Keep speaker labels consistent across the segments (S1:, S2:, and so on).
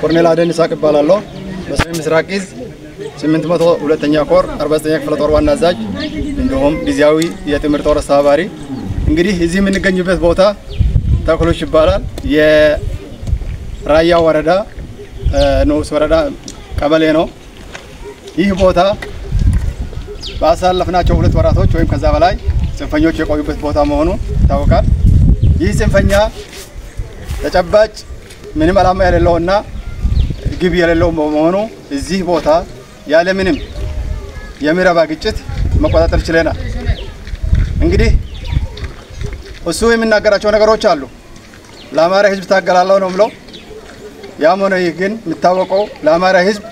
S1: ኮርኔል አደን ይሳቅ ይባላል በሰሜን ምስራቅ እዝ 802ኛ ኮር 49ኛ ክፍለ ጦር ዋና አዛዥ እንደውም ጊዜያዊ የትምህርት ጦር አስተባባሪ እንግዲህ እዚህ የምንገኝበት ቦታ ተክሎች ይባላል የራያ ወረዳ ንዑስ ወረዳ ቀበሌ ነው ይህ ቦታ ባሳለፍናቸው 2 ወራቶች ወይም ከዛ በላይ ጽንፈኞች የቆዩበት ቦታ መሆኑ ይታወቃል ይህ ጽንፈኛ ተጨባጭ ምንም ዓላማ የሌለውና ግብ የሌለው በመሆኑ እዚህ ቦታ ያለ ምንም የሚረባ ግጭት መቆጣጠር ችለናል እንግዲህ እሱ የሚናገራቸው ነገሮች አሉ ለአማራ ህዝብ ታገላላው ነው ብለው ያም ሆነ ግን የሚታወቀው ለአማራ ህዝብ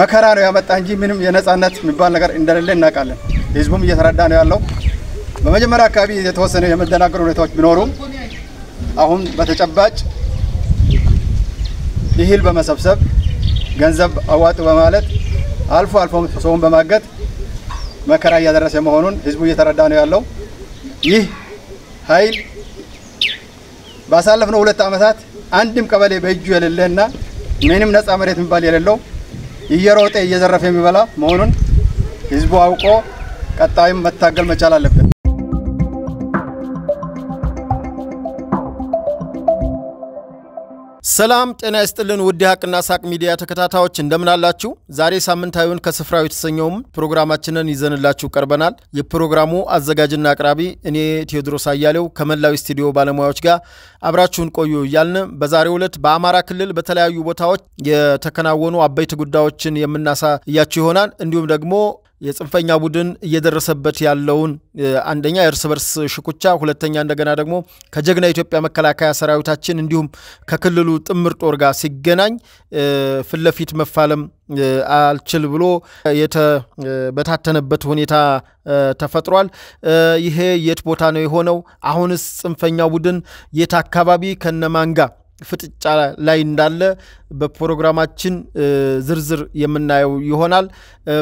S1: መከራ ነው ያመጣ እንጂ ምንም የነጻነት የሚባል ነገር እንደሌለ እናውቃለን ህዝቡም እየተረዳ ነው ያለው በመጀመሪያ አካባቢ የተወሰነ የመደናገር ሁኔታዎች ቢኖሩም አሁን በተጨባጭ ይህል በመሰብሰብ ገንዘብ አዋጡ በማለት አልፎ ሰውን በማገት መከራ ያደረሰ መሆኑን ህዝቡ እየተረዳ ነው ያለው ይህ ኃይል ባሳለፍነው 2 አመታት አንድም ቀበሌ በእጁ የሌለና ምንም ነፃ መሬት የሚባል የሌለው እየሮጠ እየዘረፈ የሚበላ መሆኑን ህዝቡ አውቆ ቀጣይም መታገል መቻል አለበት ሰላም ጤና ይስጥልን ውድ ሀቅና ሳቅ ሚዲያ ተከታታዮች እንደምን አላችሁ ዛሬ ሳምንታዊውን ከስፍራው የተሰኘውም ፕሮግራማችንን ይዘንላችሁ ቀርበናል የፕሮግራሙ አዘጋጅና አቅራቢ እኔ ቴዎድሮስ አያሌው ከመላው ስቱዲዮ ባለሙያዎች ጋር አብራችሁን ቆዩ ይያልን በዛሬው ዕለት በአማራ ክልል በተለያዩ ቦታዎች የተከናወኑ አበይት ጉዳዮችን የምናሳያችሁ ይሆናል እንዲሁም ደግሞ የጽንፈኛ ቡድን እየደረሰበት ያለውን አንደኛ እርስ በርስ ሽኩቻ ሁለተኛ እንደገና ደግሞ ከጀግና ኢትዮጵያ መከላከያ ሰራዊታችን እንዲሁም ከክልሉ ጥምር ጦር ጋር ሲገናኝ ፍለፊት መፋለም አልችል ብሎ የተበታተነበት ሁኔታ ተፈጥሯል ይሄ የት ቦታ ነው የሆነው አሁንስ ጽንፈኛ ቡድን የት አካባቢ ከነማንጋ ፍጥጫ ላይ እንዳለ በፕሮግራማችን ዝርዝር የምናየው ይሆናል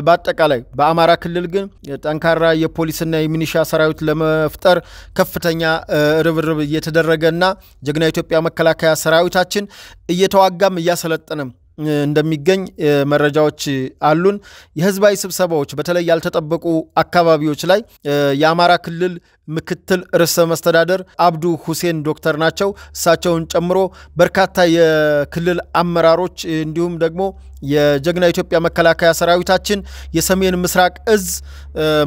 S1: በአጠቃላይ በአማራ ክልል ግን ጠንካራ የፖሊስና የሚኒሻ ሰራዊት ለመፍጠር ከፍተኛ ርብርብ እየተደረገና ጀግና ኢትዮጵያ መከላከያ ሰራዊታችን እየተዋጋም እያሰለጠነም እንደሚገኝ መረጃዎች አሉን የህዝባዊ ስብሰባዎች በተለይ ያልተጠበቁ አካባቢዎች ላይ የአማራ ክልል ምክትል ርዕሰ መስተዳደር አብዱ ሁሴን ዶክተር ናቸው እሳቸውን ጨምሮ በርካታ የክልል አመራሮች እንዲሁም ደግሞ የጀግና ኢትዮጵያ መከላከያ ሰራዊታችን የሰሜን ምስራቅ እዝ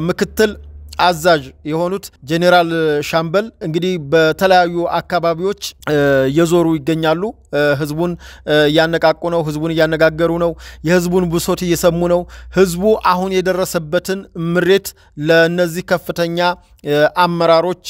S1: ምክትል አዛዥ የሆኑት ጄኔራል ሻምበል እንግዲህ በተለያዩ አካባቢዎች የዞሩ ይገኛሉ ህዝቡን ያነቃቁ ነው ህዝቡን ያነጋገሩ ነው የህዝቡን ብሶት እየሰሙ ነው ህዝቡ አሁን የደረሰበትን ምሬት ለነዚህ ከፍተኛ አመራሮች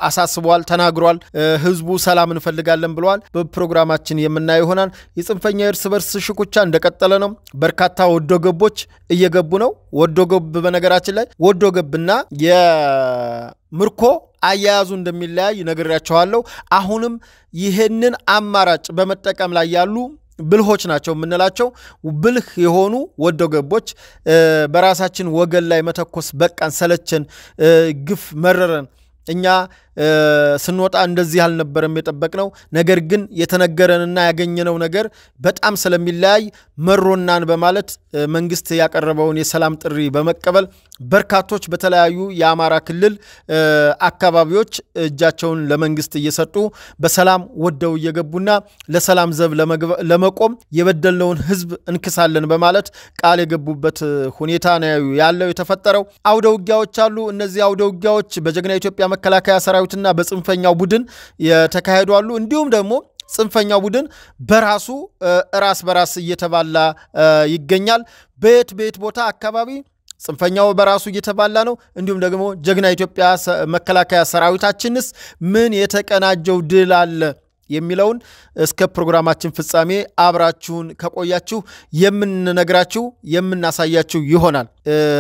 S1: አሳስቧል ተናግሯል ህዝቡ ሰላም እንፈልጋለን ብለዋል በፕሮግራማችን የምናየው ይሆናል የጽንፈኛ እርስ በርስ ሽኩቻ እንደቀጠለ ነው በርካታ ወዶገቦች እየገቡ ነው ወዶገብ በነገራችን ላይ ወዶገብና የምርኮ አያያዙ እንደሚለያይ ነግሬያችኋለሁ አሁንም ይሄንን አማራጭ በመጠቀም ላይ ያሉ ብልሆች ናቸው ምንላቸው ብልህ የሆኑ ወዶገቦች በራሳችን ወገን ላይ መተኮስ በቃን ሰለቸን ግፍ መረረን እኛ ስንወጣ እንደዚህ አልነበረም የጠበቅነው ነገር ግን የተነገረንና ያገኘነው ነገር በጣም ስለሚለያይ መሮናን በማለት መንግስት ያቀረበውን የሰላም ጥሪ በመቀበል በርካቶች በተለያዩ የአማራ ክልል አካባቢዎች እጃቸውን ለመንግስት እየሰጡ በሰላም ወደው እየገቡና ለሰላም ዘብ ለመቆም የበደልነውን ህዝብ እንክሳለን በማለት ቃል የገቡበት ሁኔታ ነው ያለው የተፈጠረው አውደውጊያዎች አሉ እነዚህ አውደውጊያዎች በጀግና ኢትዮጵያ መከላከያ ሰራዊትና በጽንፈኛው ቡድን የተካሄዱ አሉ እንዲሁም ደግሞ ጽንፈኛው ቡድን በራሱ ራስ በራስ እየተባላ ይገኛል በየት ቦታ አካባቢ ጽንፈኛው በራሱ እየተባላ ነው እንዲሁም ደግሞ ጀግና ኢትዮጵያ መከላከያ ሰራዊታችንስ ምን የተቀናጀው ድል አለ የሚለውን እስከ ፕሮግራማችን ፍጻሜ አብራችሁን ከቆያችሁ የምንነግራችሁ የምናሳያችሁ ይሆናል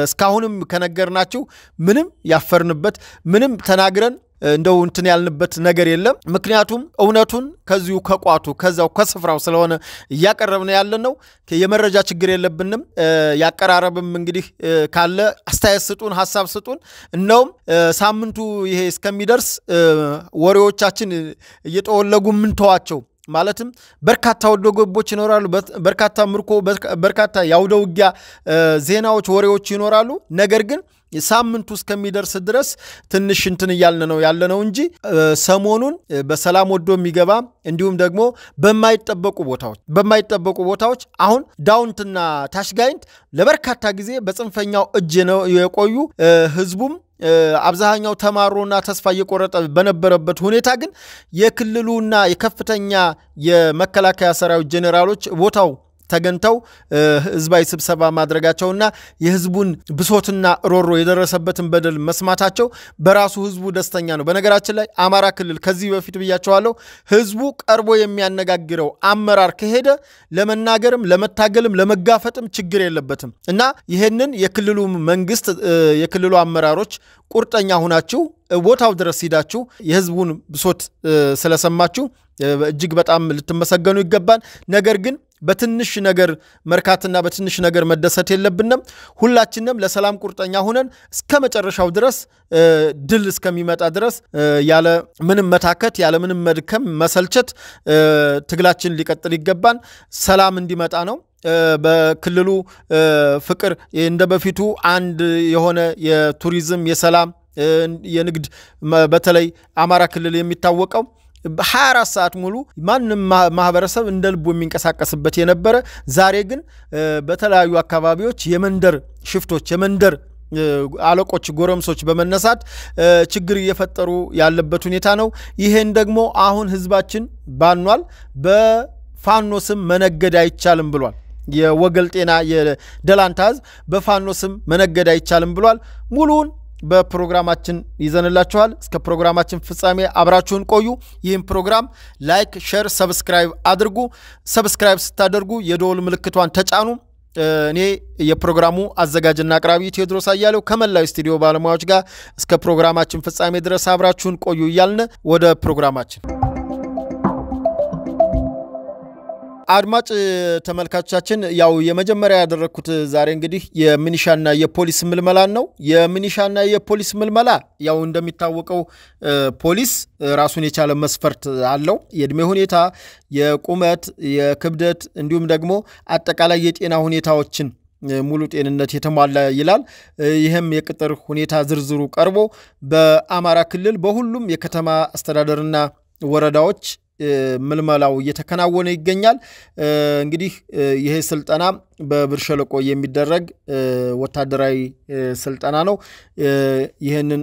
S1: እስካሁንም ከነገርናችሁ ምንም ያፈርንበት ምንም ተናግረን እንደው እንትን ያልንበት ነገር የለም ምክንያቱም እውነቱን ከዚሁ ከቋቱ ከዛው ከስፍራው ስለሆነ ያቀረብነ ያለነው የመረጃ ችግር የለብንም ያቀራረብም እንግዲህ ካለ አስተያየት ስጡን ሐሳብ ስጡን እንደውም ሳምንቱ ይሄ እስከሚደርስ ወሬዎቻችን እየተወለጉ ምን ተዋቸው ማለትም በርካታ ወደጎቦች ይኖራሉ በርካታ ምርኮ በርካታ ያውደውጊያ ዜናዎች ወሬዎች ይኖራሉ ነገር ግን ሳምንቱ እስከሚደርስ ድረስ ትንሽ እንትን ያለነው እንጂ ሰሞኑን በሰላም ወዶ የሚገባ እንዲሁም ደግሞ በማይጠበቁ ቦታዎች አሁን ዳውንትና ታሽጋይንት ለበርካታ ጊዜ በጽንፈኛው እጅ ነው የቆዩ ህዝቡም አብዛኛው ተማሮና ተስፋ እየቆረጠ በነበረበት ሁኔታ ግን የክልሉና የከፍተኛ የመከላከያ ሰራዊት ጄኔራሎች ቦታው ተገንተው ህዝባዊ ስብሰባ ማድረጋቸውና የህዝቡን ብሶትና ሮሮ የደረሰበትን በደል መስማታቸው በራሱ ህዝቡ ደስተኛ ነው በነገራችን ላይ አማራ ክልል ከዚህ በፊት ብያቸዋለሁ ህዝቡ ቀርቦ የሚያነጋግረው አመራር ከሄደ ለመናገርም ለመታገልም ለመጋፈጥም ችግር የለበትም እና ይሄንን የክልሉ መንግስት የክልሉ አመራሮች ቁርጠኛ ሆናችሁ ቦታው ድረስ ሄዳችሁ የህዝቡን ብሶት ስለሰማችሁ እጅግ በጣም ልትመሰገኑ ይገባል ነገር ግን በትንሽ ነገር መርካትና በትንሽ ነገር መደሰት የለብንም ሁላችንም ለሰላም ቁርጠኛ ሆነን እስከመጨረሻው ድረስ ድል እስከሚመጣ ድረስ ያለ ምንም መታከት ያለ ምንም መድከም መሰልቸት ትግላችን ሊቀጥል ይገባል ሰላም እንዲመጣ ነው በክልሉ ፍቅር እንደበፊቱ አንድ የሆነ የቱሪዝም የሰላም የንግድ በተለይ አማራ ክልል የሚታወቀው 24 ሰዓት ሙሉ ማንንም ማህበረሰብ እንደልቡ የሚንቀሳቀስበት የነበረ ዛሬ ግን በተለያዩ አካባቢዎች የመንደር ሽፍቶች የመንደር አለቆች ጎረምሶች በመነሳት ችግር እየፈጠሩ ያለበት ሁኔታ ነው ይሄን ደግሞ አሁን ህዝባችን ባኗል በፋኖስም መነገድ አይቻልም ብሏል የወገል ጤና የደላንታዝ በፋኖስም መነገድ አይቻልም ብሏል ሙሉን በፕሮግራማችን ይዘንላችኋል እስከ ፕሮግራማችን ፍጻሜ አብራችሁን ቆዩ ይህን ፕሮግራም ላይክ ሼር ሰብስክራይብ አድርጉ ሰብስክራይብ ስታደርጉ የደወል ምልክቷን ተጫኑ እኔ የፕሮግራሙ አዘጋጅና አቅራቢ ቴዎድሮስ አያሌው ከመላው ስቱዲዮ ባለሙያዎች ጋር እስከ ፕሮግራማችን ፍጻሜ ድረስ አብራችሁን ቆዩ ይያልን ወደ ፕሮግራማችን አድማጭ ተመልካቾቻችን ያው የመጀመሪያ ያደረኩት ዛሬ እንግዲህ የሚኒሻና የፖሊስ ምልመላን ነው የሚኒሻና የፖሊስ ምልመላ ያው እንደሚታወቀው ፖሊስ ራሱን የቻለ መስፈርት አለው የእድሜ ሁኔታ የቁመት የክብደት እንዲሁም ደግሞ አጠቃላይ የጤና ሁኔታዎችን ሙሉ ጤንነት የተሟላ ይላል ይሄም የቅጥር ሁኔታ ዝርዝሩ ቀርቦ በአማራ ክልል በሁሉም የከተማ አስተዳደርና ወረዳዎች ምልመላው እየተከናወነ ይገኛል እንግዲህ ይሄ ስልጠና በብር ሸለቆ የሚደረግ ወታደራዊ ስልጠና ነው ይሄንን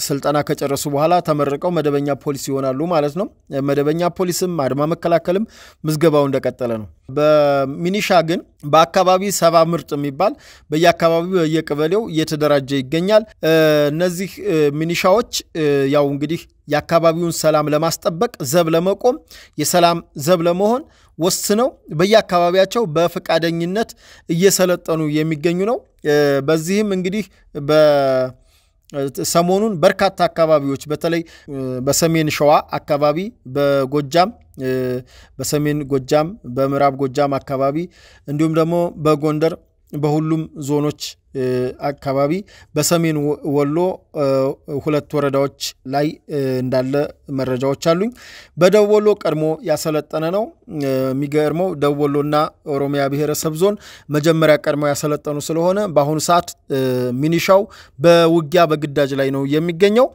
S1: ስልጠና ከጨረሱ በኋላ ተመረቀው መደበኛ ፖሊስ ይሆናሉ ማለት ነው መደበኛ ፖሊስም አድማ መከላከልም ምዝገባው እንደቀጠለ ነው በሚኒሻ ግን በአካባቢ 70 ምርጥ የሚባል በየአካባቢው የቀበሌው እየተደራጀ ይገኛል እነዚህ ሚኒሻዎች ያው እንግዲህ የአካባቢውን ሰላም ለማስጠበቅ ዘብ ለመቆም የሰላም ዘብ ለመሆን ወስነው በየአካባቢያቸው በፍቃደኝነት እየሰለጠኑ የሚገኙ ነው በዚህም እንግዲህ በሰሞኑን በርካታ አካባቢዎች በተለይ በሰሜን ሸዋ አካባቢ በጎጃም በሰሜን ጎጃም በምዕራብ ጎጃም አካባቢ እንዲሁም ደግሞ በጎንደር በሁሉም ዞኖች አካባቢ በሰሜን ወሎ ሁለት ወረዳዎች ላይ እንዳለ መረጃዎች አሉኝ በደቡብ ወሎ ቀድሞ ያሰለጠነ ነው የሚገርመው ደቡብ ወሎና ኦሮሚያ ብሔረሰብ ዞን መጀመሪያ ቀድሞ ያሰለጠኑ ስለሆነ በአሁኑ ሰዓት ሚኒሻው በውጊያ በግዳጅ ላይ ነው የሚገኘው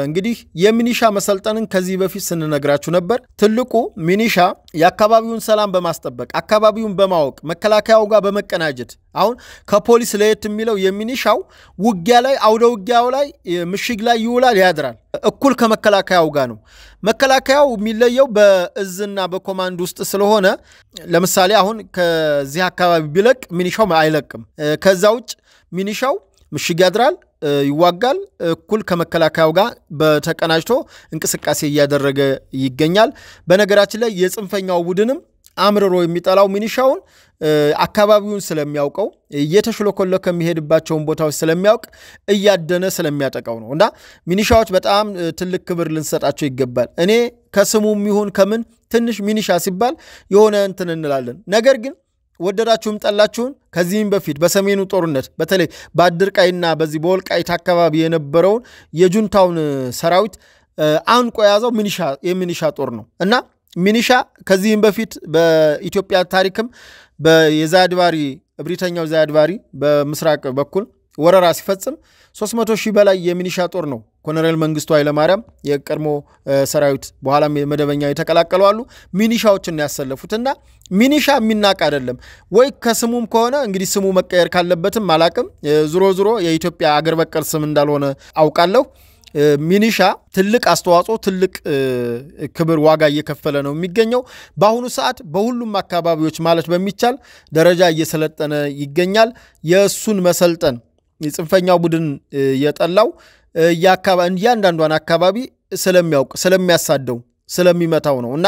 S1: እንግዲህ የሚኒሻ መሰልጠንን ከዚህ በፊት ስንነግራችሁ ነበር ትልቁ ሚኒሻ የአካባቢውን ሰላም በማስጠበቅ አካባቢውን በማወቅ መከላከያው ጋር በመቀናጀት አሁን ከፖሊስ ለየት የሚለው የሚኒሻው ውጊያ ላይ አውደ ውጊያው ላይ ምሽግ ላይ ይውላል ያድራል እኩል ከመከላከያው ጋር ነው መከላከያው የሚለየው በእዝና በኮማንድ ውስጥ ስለሆነ ለምሳሌ አሁን ከዚህ አካባቢ ቢለቅ ሚኒሻው አይለቅም ከዛ ውጭ ሚኒሻው ምሽግ ያድራል ይዋጋል እኩል ከመከላከያው ጋር በተቀናጅቶ እንቅስቃሴ ያደረገ ይገኛል በነገራችን ላይ የጽንፈኛው ቡድንም አምርሮ የሚጠላው ሚኒሻውን አካባቢውን ስለሚያውቀው እየተሽሎኮለ ከሚሄድባቸው ቦታዎች ስለሚያውቅ እያደነ ስለሚያጠቃው ነው እና ሚኒሻዎች በጣም ትልቅ ክብር ልንሰጣቸው ይገባል እኔ ከስሙም ይሁን ከምን ትንሽ ሚኒሻ ሲባል የሆነ እንትን እንላለን ነገር ግን ወደዳችሁም ጠላችሁን ከዚህም በፊት በሰሜኑ ጦርነት በተለይ በአድርቃይና በዚህ በወልቃይት አካባቢ የነበረውን የጁንታውን ሰራዊት አንቆ ያዘው የሚኒሻ ጦር ነው እና ሚኒሻ ከዚህም በፊት በኢትዮጵያ ታሪክም በየዛድባሪ እብሪተኛው ዛድባሪ በምስራቅ በኩል ወረራ ሲፈጽም 300,000 በላይ የሚኒሻ ጦር ነው ኮሎኔል መንግስቱ ኃይለማርያም የቀድሞ ሰራዊት በኋላም መደበኛ የተቀላቀሉ አሉ ሚኒሻዎችን ያሰለፉትና ሚኒሻ የሚናቅ አይደለም ወይ ከስሙም ከሆነ እንግዲህ ስሙ መቀየር ካለበትም ማላቅም ዙሮ የኢትዮጵያ አገር በቀል ስም እንዳልሆነ አውቃለሁ ሚኒሻ ትልቅ አስተዋጽኦ ትልቅ ክብር ዋጋ እየከፈለ ነው የሚገኘው በአሁኑ ሰዓት በሁሉም አካባቢዎች ማለት በሚቻል ደረጃ እየሰለጠነ ይገኛል የሱን መሰልጠን የጽንፈኛው ቡድን የጠላው ያንዳንዷን አካባቢ ስለሚያውቅ ስለሚያሳደው ስለሚመታው ነውና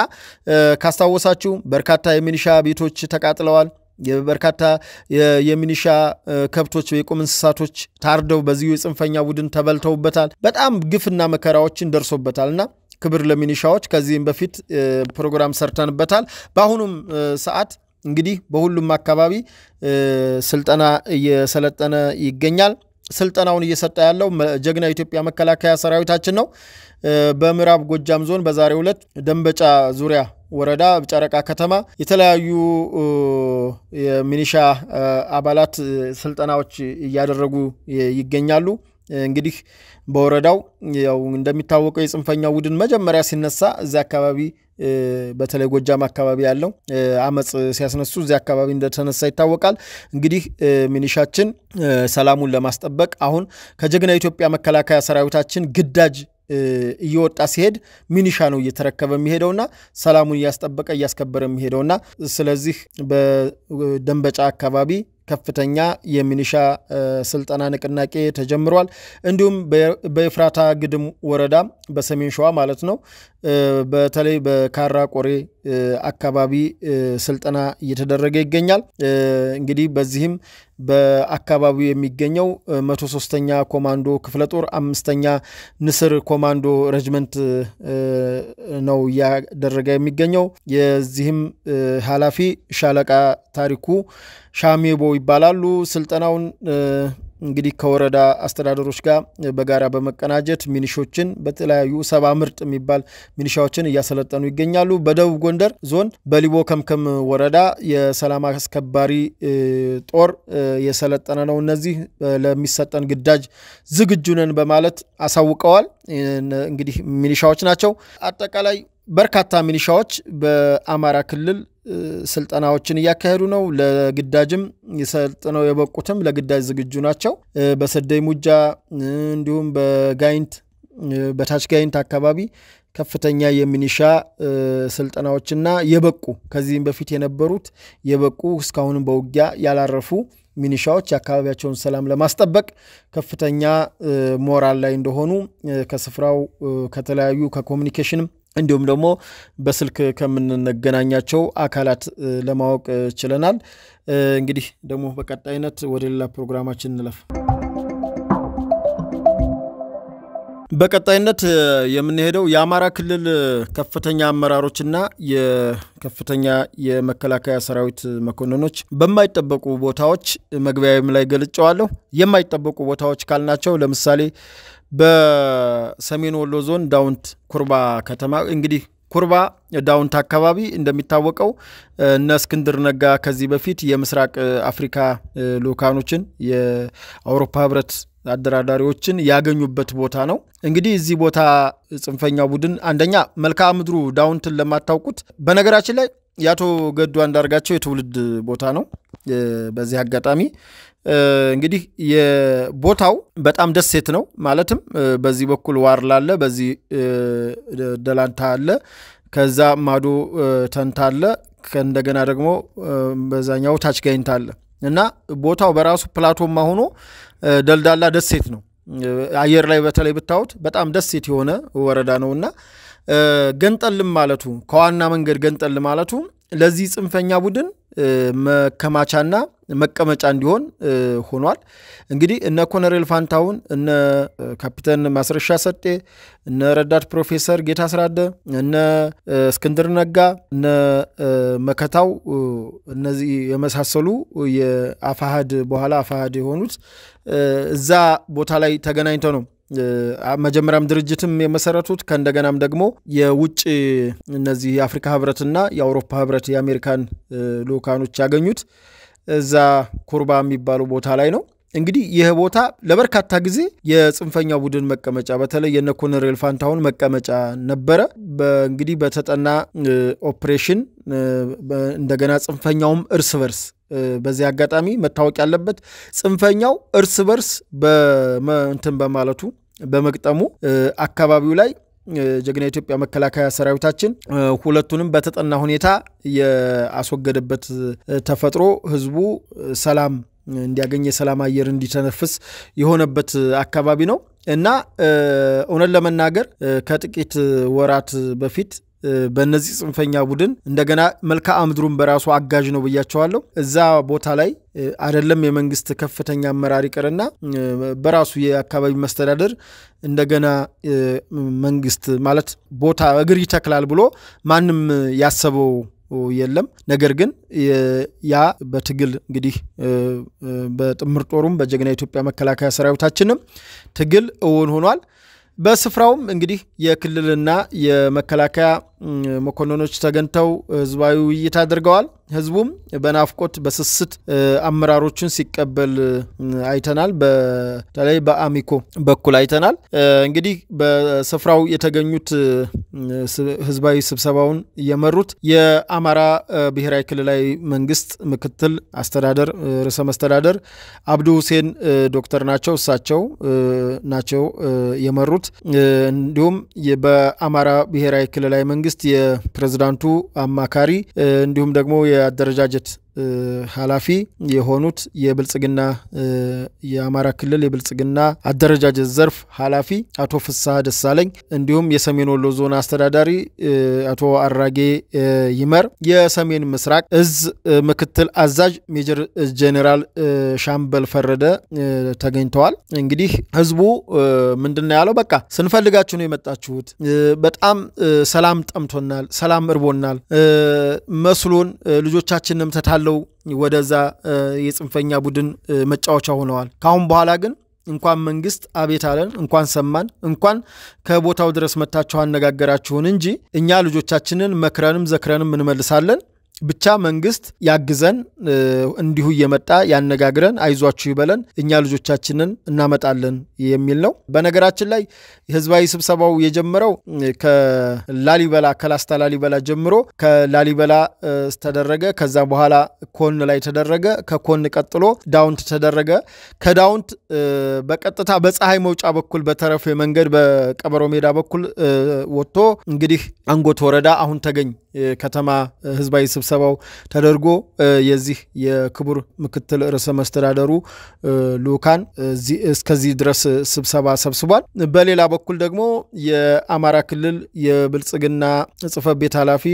S1: ካስታወሳችሁ በርካታ የሚኒሻ ቤቶች ተቃጥለዋል የበርካታ የሚኒሻ ከብቶች የቁም እንስሳቶች ታርደው በዚሁ የጽንፈኛ ቡድን ተበልተውበታል በጣም ግፍና መከራዎችን ደርሶበታልና ክብር ለሚኒሻዎች ከዚህም በፊት ፕሮግራም ሰርተንበታል በአሁኑም ሰዓት እንግዲህ በሁሉም አካባቢ ስልጠና እየሰለጠነ ይገኛል ስልጠናውን እየሰጠ ያለው ጀግና ኢትዮጵያ መከላከያ ሰራዊታችን ነው በምዕራብ ጎጃም ዞን በዛሬው ዕለት ደንበጫ ዙሪያ ወረዳ ጨረቃ ከተማ የተለያዩ የሚኒሻ አባላት ስልጠናዎች እያደረጉ ይገኛሉ እንግዲህ በወረዳው ያው እንደሚታወቀው የጽንፈኛው ቡድን መጀመሪያ ሲነሳ እዛ አካባቢ በተለይ ጎጃም አካባቢ ያለው አመጽ ሲያስነሱ እዛ አካባቢ እንደተነሳ ይታወቃል እንግዲህ ሚኒሻችን ሰላሙን ለማስጠበቅ አሁን ከጀግና ኢትዮጵያ መከላከያ ሰራዊታችን ግዳጅ እየወጣ ሲሄድ ሚኒሻ ነው እየተረከበ የሚሄደውና ሰላሙን ያስጠበቀ ያስከበረ የሚሄደውና ስለዚህ በደንበጫ አካባቢ ከፍተኛ የሚኒሻ ስልጣና ንቅናቄ ተጀምሯል እንዲሁም በኤፍራታ ግድም ወረዳ በሰሜን ሸዋ ማለት ነው በተለይ በካራ ቆሬ አካባቢ ስልጣና እየተደረገ ይገኛል እንግዲህ በዚህም በአካባቢው የሚገኘው 103ኛ ኮማንዶ ክፍለ ጦር 5ኛ ንስር ኮማንዶ ሬጅመንት ነው ያደረገ የሚገኘው የዚህም ኃላፊ ሻለቃ ታሪኩ ሻሜቦ ይባላሉ ስልጣናውን እንግዲህ ከወረዳ አስተዳደሮች ጋር በጋራ በመቀናጀት ሚኒሾችን በተለያዩ 70 ምርጥ የሚባል ሚኒሻዎችን እያሰለጠኑ ይገኛሉ በደቡብ ጎንደር ዞን በሊቦ ከምከም ወረዳ የሰላም አስከባሪ ጦር የሰለጠነ ነው እነዚህ ለሚሰጠን ግዳጅ ዝግጁ ነን በማለት አሳውቀዋል እንግዲህ ሚኒሻዎች ናቸው አጠቃላይ በርካታ ሚኒሻዎች በአማራ ክልል ስልጣናዎችን ያካሄዱ ነው ለግዳጅም የሰልጥነው የበቁትም ለግዳጅ ዝግጁ ናቸው በሰደይ ሙጃ እንዲሁም በጋይንት በታች ጋይንት አካባቢ ከፍተኛ የሚኒሻ ስልጣናዎችና የበቁ ከዚህም በፊት የነበሩት የበቁ እስካሁን በውጊያ ያላረፉ ሚኒሻዎች አካባቢያቸውን ሰላም ለማስጠበቅ ከፍተኛ ሞራል ላይ እንደሆኑ ከስፍራው ከተለያዩ ከኮሙኒኬሽን እንዲሁም ደግሞ በስልክ ከምንነገናኛቸው አካላት ለማወቅ ችለናል እንግዲህ ደግሞ በቀጣይነት ወደ ሌላ ፕሮግራማችን እንለፍ በቀጣይነት የምንሄደው የአማራ ክልል ከፍተኛ አመራሮችና የከፍተኛ የመከላከያ ሰራዊት መኮንኖች በማይጠበቁ ቦታዎች መግቢያም ላይ ገልጫዋለሁ የማይጠበቁ ቦታዎች ካልናቸው ለምሳሌ በሰሜን ወሎ ዞን ዳውንት ኩርባ ከተማ እንግዲህ ኩርባ ዳውንት አካባቢ እንደሚታወቀው እነ እስክንድር ነጋ ከዚህ በፊት የምስራቅ አፍሪካ ሉካኖችን የአውሮፓ ህብረት አደራዳሪዎችን ያገኙበት ቦታ ነው እንግዲህ እዚህ ቦታ ጽንፈኛው ቡድን አንደኛ መልክዓ ምድሩ ዳውንትን ለማታውቁት በነገራችን ላይ ያቶ ገዱ አንዳርጋቸው የትውልድ ቦታ ነው በዚህ አጋጣሚ እንግዲህ የቦታው በጣም ደሴት ነው ማለትም በዚህ በኩል ዋርላ አለ በዚህ ደላንታ አለ ከዛ ማዶ ተንታ አለ ከእንደገና ደግሞ በዛኛው ታች ጋይንት አለ እና ቦታው በራሱ ፕላቶማ ሆኖ ደልዳላ ደሴት ነው አየር ላይ በተለይ ብታውት በጣም ደሴት የሆነ ወረዳ ነውና ገንጠልም ማለቱ ከዋና መንገድ ገንጠል ማለቱ ለዚህ ጽንፈኛ ቡድን መከማቻና መቀመጫ እንዲሆን ሆኗል እንግዲህ እነ ኮሎኔል ፋንታውን እነ ካፒቴን ማስረሻ ሰጤ እነ ረዳት ፕሮፌሰር ጌታ አስራደ እነ እስክንድር ነጋ እነ መከታው እነዚህ የመሳሰሉ የአፋሃድ በኋላ አፋሃድ የሆኑት እዛ ቦታ ላይ ተገናኝተው ነው መጀመሪያም ድርጅትም የመሰረቱት ከእንደገናም ደግሞ የውጭ እነዚህ የአፍሪካ ህብረትና የአውሮፓ ህብረት የአሜሪካን ልኡካኖች ያገኙት እዛ ኩርባ የሚባለው ቦታ ላይ ነው። እንግዲህ ይህ ቦታ ለበርካታ ጊዜ የጽንፈኛው ቡድን መቀመጫ በተለይ የነ ኮሎኔል ፋንታሁን መቀመጫ ነበረ። እንግዲህ በተጠና ኦፕሬሽን እንደገና ጽንፈኛውም እርስ በርስ በዚህ አጋጣሚ መታወቅ ያለበት ጽንፈኛው እርስ በርስ በእንትን በማለቱ በመግጠሙ አካባቢው ላይ ጀግና ኢትዮጵያ መከላከያ ሰራዊታችን ሁለቱንም በተጠና ሁኔታ ያስወገደበት ተፈጥሮ ህዝቡ ሰላም እንዲያገኝ የሰላም አየር እንዲተነፍስ የሆነበት አካባቢ ነው እና እውነት ለመናገር ከጥቂት ወራት በፊት በእነዚህ ጽንፈኛ ቡድን እንደገና መልክዓ ምድሩን በራሱ አጋዥ ነው ብያቸዋለሁ። እዛ ቦታ ላይ አይደለም የመንግስት ከፍተኛ አመራር ይቀርና በራሱ የአካባቢ መስተዳደር እንደገና መንግስት ማለት ቦታ እግር ይተክላል ብሎ ማንም ያሰበው የለም። ነገር ግን ያ በትግል እንግዲህ በጥምር ጦሩም በጀግና ኢትዮጵያ መከላከያ ሰራዊታችንም ትግል እውን ሆኗል። በስፍራውም እንግዲህ የክልልና የመከላከያ መኮንኖች ተገንተው ህዝባዊ ውይይት አድርገዋል። ህዝቡም በናፍቆት በስስት አመራሮችን ሲቀበል አይተናል። በተለይ በአሚኮ በኩል አይተናል። እንግዲህ በስፍራው የተገኙት ህዝባዊ ስብሰባውን የመሩት የአማራ ብሔራዊ ክልላዊ መንግስት ምክትል አስተዳደር ርዕሰ መስተዳደር አብዱ ሁሴን ዶክተር ናቸው። እሳቸው ናቸው የመሩት። እንዲሁም በአማራ ብሔራዊ ክልላዊ መንግስት የፕሬዝዳንቱ አማካሪ እንዲሁም ደግሞ የአደረጃጀት ኃላፊ የሆኑት የብልጽግና የአማራ ክልል የብልጽግና አደረጃጀት ዘርፍ ኃላፊ አቶ ፍስሐ ደሳለኝ እንዲሁም የሰሜን ወሎ ዞን አስተዳዳሪ አቶ አራጌ ይመር የሰሜን ምስራቅ እዝ ምክትል አዛዥ ሜጀር ጄኔራል ሻምበል ፈረደ ተገኝተዋል። እንግዲህ ህዝቡ ምንድነው ያለው? በቃ ስንፈልጋችሁ ነው የመጣችሁት። በጣም ሰላም ጠምቶናል፣ ሰላም እርቦናል መስሎን ልጆቻችንም ተታለው ወደዛ የጽንፈኛ ቡድን መጫወቻ ሆነዋል። ካሁን በኋላ ግን እንኳን መንግስት አቤት አለን፣ እንኳን ሰማን፣ እንኳን ከቦታው ድረስ መታችሁ አነጋገራችሁን እንጂ እኛ ልጆቻችንን መክረንም ዘክረንም እንመልሳለን። ብቻ መንግስት ያግዘን እንዲሁ እየመጣ ያነጋግረን አይዟችሁ ይበለን እኛ ልጆቻችንን እናመጣለን የሚል ነው። በነገራችን ላይ ህዝባዊ ስብሰባው የጀመረው ከላሊበላ ከላስታ ላሊበላ ጀምሮ ከላሊበላ ተደረገ። ከዛ በኋላ ኮን ላይ ተደረገ። ከኮን ቀጥሎ ዳውንት ተደረገ። ከዳውንት በቀጥታ በፀሐይ መውጫ በኩል በተረፈ መንገድ በቀበሮ ሜዳ በኩል ወጥቶ እንግዲህ አንጎት ወረዳ አሁን ተገኝ ከተማ ህዝባዊ ስብሰባው ተደርጎ የዚህ የክቡር ምክትል ርዕሰ መስተዳደሩ ልኡካን እስከዚህ ድረስ ስብሰባ ሰብስቧል። በሌላ በኩል ደግሞ የአማራ ክልል የብልጽግና ጽሕፈት ቤት ኃላፊ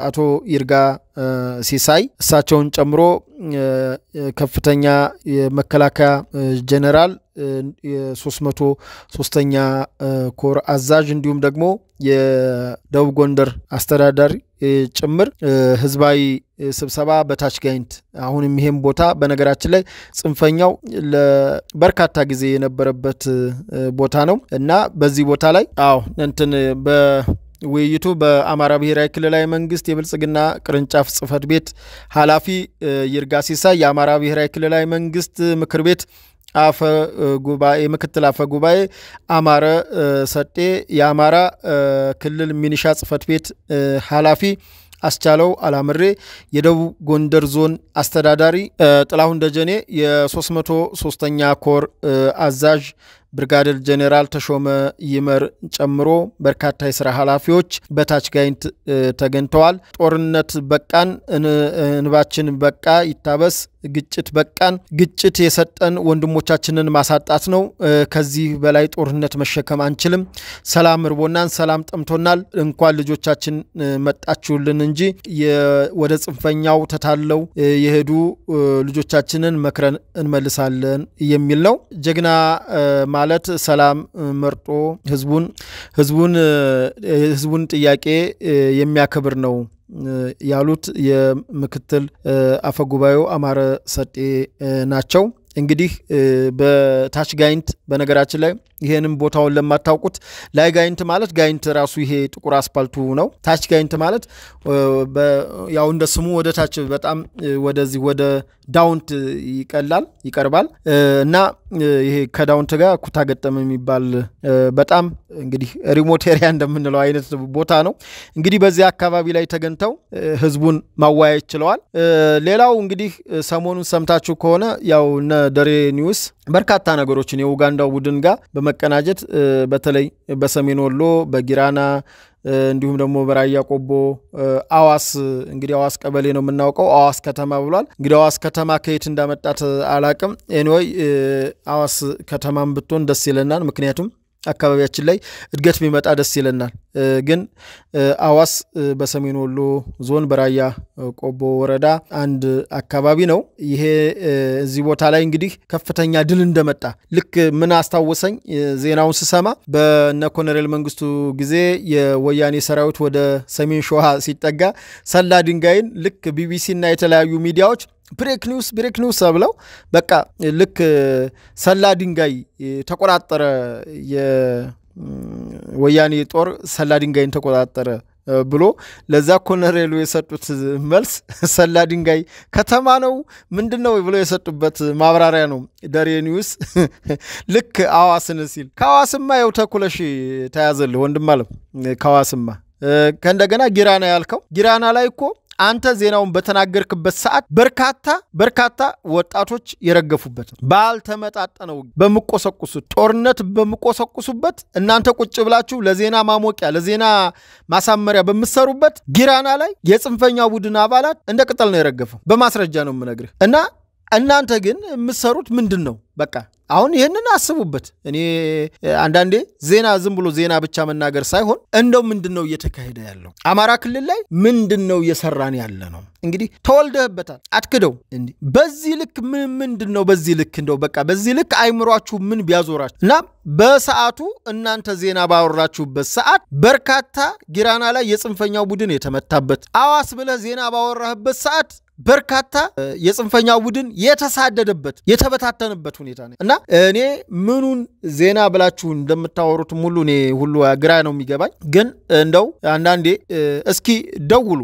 S1: አቶ ይርጋ ሲሳይ እሳቸውን ጨምሮ ከፍተኛ የመከላከያ ጄኔራል የ303ኛ ኮር አዛዥ እንዲሁም ደግሞ የደቡብ ጎንደር አስተዳዳሪ ጭምር ህዝባዊ ስብሰባ በታች ጋይንት አሁንም ይሄም ቦታ በነገራችን ላይ ጽንፈኛው ለበርካታ ጊዜ የነበረበት ቦታ ነው እና በዚህ ቦታ ላይ እንትን ውይይቱ በአማራ ብሔራዊ ክልላዊ መንግስት የብልጽግና ቅርንጫፍ ጽሕፈት ቤት ኃላፊ ይርጋ ሲሳይ የአማራ ብሔራዊ ክልላዊ መንግስት ምክር ቤት አፈ ጉባኤ ምክትል አፈ ጉባኤ አማረ ሰጤ የአማራ ክልል ሚኒሻ ጽሕፈት ቤት ኃላፊ አስቻለው አላምሬ የደቡብ ጎንደር ዞን አስተዳዳሪ ጥላሁን ደጀኔ የ303ኛ ኮር አዛዥ ብርጋዴር ጄኔራል ተሾመ ይመር ጨምሮ በርካታ የሥራ ኃላፊዎች በታች ጋይንት ተገኝተዋል። ጦርነት በቃን፣ እንባችን በቃ ይታበስ፣ ግጭት በቃን፣ ግጭት የሰጠን ወንድሞቻችንን ማሳጣት ነው። ከዚህ በላይ ጦርነት መሸከም አንችልም። ሰላም እርቦናን፣ ሰላም ጠምቶናል። እንኳን ልጆቻችን መጣችሁልን እንጂ ወደ ጽንፈኛው ተታለው የሄዱ ልጆቻችንን መክረን እንመልሳለን የሚል ነው። ጀግና ማለት ሰላም መርጦ ህዝቡን ጥያቄ የሚያከብር ነው ያሉት የምክትል አፈጉባኤው አማረ ሰጤ ናቸው። እንግዲህ በታች ጋይንት በነገራችን ላይ ይሄንን ቦታውን ለማታውቁት ላይ ጋይንት ማለት ጋይንት ራሱ ይሄ ጥቁር አስፓልቱ ነው ታች ጋይንት ማለት ያው እንደ ስሙ ወደ ታች በጣም ወደዚህ ወደ ዳውንት ይቀርባል እና ይሄ ከዳውንት ጋር ኩታ ገጠም የሚባል በጣም እንግዲህ ሪሞት ኤሪያ እንደምንለው አይነት ቦታ ነው እንግዲህ በዚህ አካባቢ ላይ ተገንተው ህዝቡን ማዋያየት ችለዋል ሌላው እንግዲህ ሰሞኑን ሰምታችሁ ከሆነ ያው እነ ደሬ ኒውስ በርካታ ነገሮችን የኡጋንዳው ቡድን ጋር በመቀናጀት በተለይ በሰሜን ወሎ በጊራና እንዲሁም ደግሞ በራያ ቆቦ አዋስ እንግዲህ አዋስ ቀበሌ ነው የምናውቀው አዋስ ከተማ ብሏል እንግዲህ አዋስ ከተማ ከየት እንዳመጣት አላቅም ኤኒዌይ አዋስ ከተማም ብትሆን ደስ ይለናል ምክንያቱም አካባቢያችን ላይ እድገት ቢመጣ ደስ ይለናል ግን አዋስ በሰሜን ወሎ ዞን በራያ ቆቦ ወረዳ አንድ አካባቢ ነው ይሄ እዚህ ቦታ ላይ እንግዲህ ከፍተኛ ድል እንደመጣ ልክ ምን አስተዋወሰኝ ዜናውን ስሰማ በነ ኮሎኔል መንግስቱ ጊዜ የወያኔ ሰራዊት ወደ ሰሜን ሸዋ ሲጠጋ ሰላ ድንጋይን ልክ ቢቢሲ እና የተለያዩ ሚዲያዎች ብሬክ ኒውስ ብለው በቃ ልክ ሰላ ድንጋይ ተቆራጠረ የወያኔ ጦር ሰላ ድንጋይን ተቆራጠረ ብሎ ለዛ ኮሎኔሉ የሰጡት መልስ ሰላ ድንጋይ ከተማ ነው ምንድነው ብሎ የሰጡበት ማብራሪያ ነው ደሬ ኒውስ ልክ አዋስን ሲል ካዋስማ ያው ተኩለሽ ተያዘልህ ወንድም አለ ካዋስማ ከእንደገና ጊራና ያልከው ጊራና ላይ እኮ አንተ ዜናውን በተናገርክበት ሰዓት በርካታ ወጣቶች የረገፉበት ባልተመጣጣነው በመቆሰቁሱት ጦርነት በመቆሰቁሱበት እናንተ ቁጭ ብላችሁ ለዜና ማሞቂያ ለዜና ማሳመሪያ በመሰሩበት ጊራና ላይ የጽንፈኛው ቡድን አባላት እንደ ቅጠል ነው የረገፈው በማስረጃ ነው የምነግርህ እና እናንተ ግን የምትሰሩት ምንድነው በቃ አሁን ይሄንን አስቡበት እኔ አንዳንዴ ዜና ዝም ብሎ ዜና ብቻ መናገር ሳይሆን እንደው ምንድነው እየተካሄደ ያለው አማራ ክልል ላይ ምንድነው እየሰራን ያለ ነው እንግዲህ ተወልደህበታል አትክደው እንዴ በዚህ ልክ ምንድነው በዚህ ልክ እንደው በቃ በዚህ ልክ አይምሯችሁ ምን ቢያዞራችሁ እና በሰዓቱ እናንተ ዜና ባወራችሁበት ሰዓት በርካታ ጊራና ላይ የጽንፈኛው ቡድን የተመታበት አዋስ ብለህ ዜና ባወራህበት ሰዓት በርካታ የጽንፈኛው ቡድን የተሳደደበት የተበታተነበት ሁኔታ ነው እና እኔ ምኑን ዜና ብላችሁ እንደምታወሩት ሙሉ እኔ ሁሉ ግራ ነው የሚገባኝ ግን እንደው አንዳንዴ እስኪ ደውሉ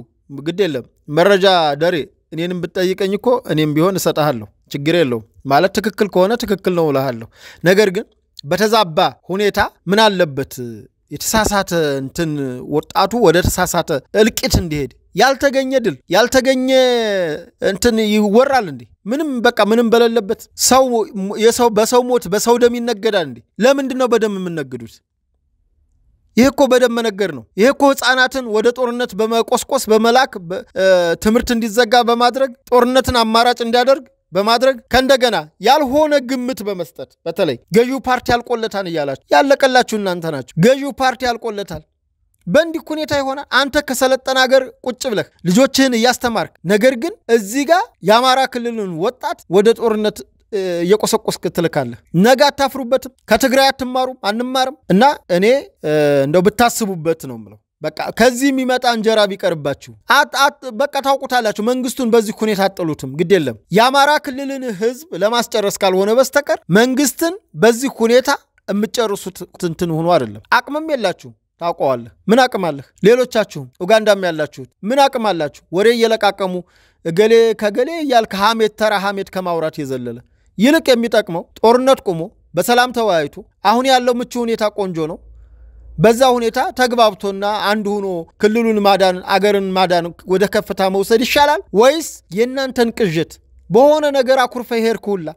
S1: ግድ የለም መረጃ ደሬ እኔንም ብትጠይቀኝ እኮ እኔም ቢሆን እሰጣለሁ ችግር የለውም ማለት ትክክል ከሆነ ትክክል ነው እልሃለሁ ነገር ግን በተዛባ ሁኔታ ምን አለበት የተሳሳተ እንትን ወጣቱ ወደ ተሳሳተ እልቂት እንዲሄድ ያልተገኘ ድል ያልተገኘ እንትን ይወራል እንዴ ምንም በቃ ምንም በለለበት ሰው የሰው በሰው ሞት በሰው ደም ይነገዳል እንዴ ለምንድነው በደም የምንነግዱት ይሄኮ በደም መነገር ነው ይሄኮ ህፃናትን ወደ ጦርነት በመቆስቆስ በመላክ ትምርት እንዲዘጋ በማድረግ ጦርነትን አማራጭ እንዲያደርግ በማድረግ ከእንደገና ያልሆነ ግምት በመስጠት በተለይ ገዢው ፓርቲ ያልቆለታን ይያላችሁ ያለቀላችሁ እናንተ ናችሁ ገዢው ፓርቲ ያልቆለታል በእንዲህ ሁኔታ ይሆናል አንተ ከሰለጠና ሀገር ቁጭ ብለህ ልጆችህን ያስተማርክ ነገር ግን እዚህ ጋር የአማራ ክልልን ወጣት ወደ ጦርነት የቆሰቆስክ ትልካለህ ነገ አታፍሩበትም ከትግራይ አትማሩም አንማርም እና እኔ እንደው ብታስቡበት ነው ምለው በቃ ከዚህ የሚመጣ እንጀራ ቢቀርባችሁ በቃ ታውቁታላችሁ መንግስቱን በዚህ ሁኔታ አጥሉትም ግድ የለም የአማራ ክልልን ህዝብ ለማስጨረስ ካልሆነ በስተቀር መንግስትን በዚህ ሁኔታ እምጨርሱት እንትን ሆኖ አይደለም አቅምም የላችሁ ታውቀዋለህ ምን አቅም አለህ ሌሎቻችሁ ኡጋንዳም ያላችሁት ምን አቅም አላችሁ ወሬ እየለቃቀሙ እገሌ ከገሌ ያልከ ሐሜት ተራ ሐሜት ከማውራት የዘለለ ይልቅ የሚጠቅመው ጦርነት ቆሞ በሰላም ተወያይቶ አሁን ያለው ምቹ ሁኔታ ቆንጆ ነው በዛ ሁኔታ ተግባብቶና አንድ ሆኖ ክልሉን ማዳን አገርን ማዳን ወደ ከፍታ መውሰድ ይሻላል ወይስ የናንተን ቅጅት በሆነ ነገር አኩርፈህ ሄርኩላ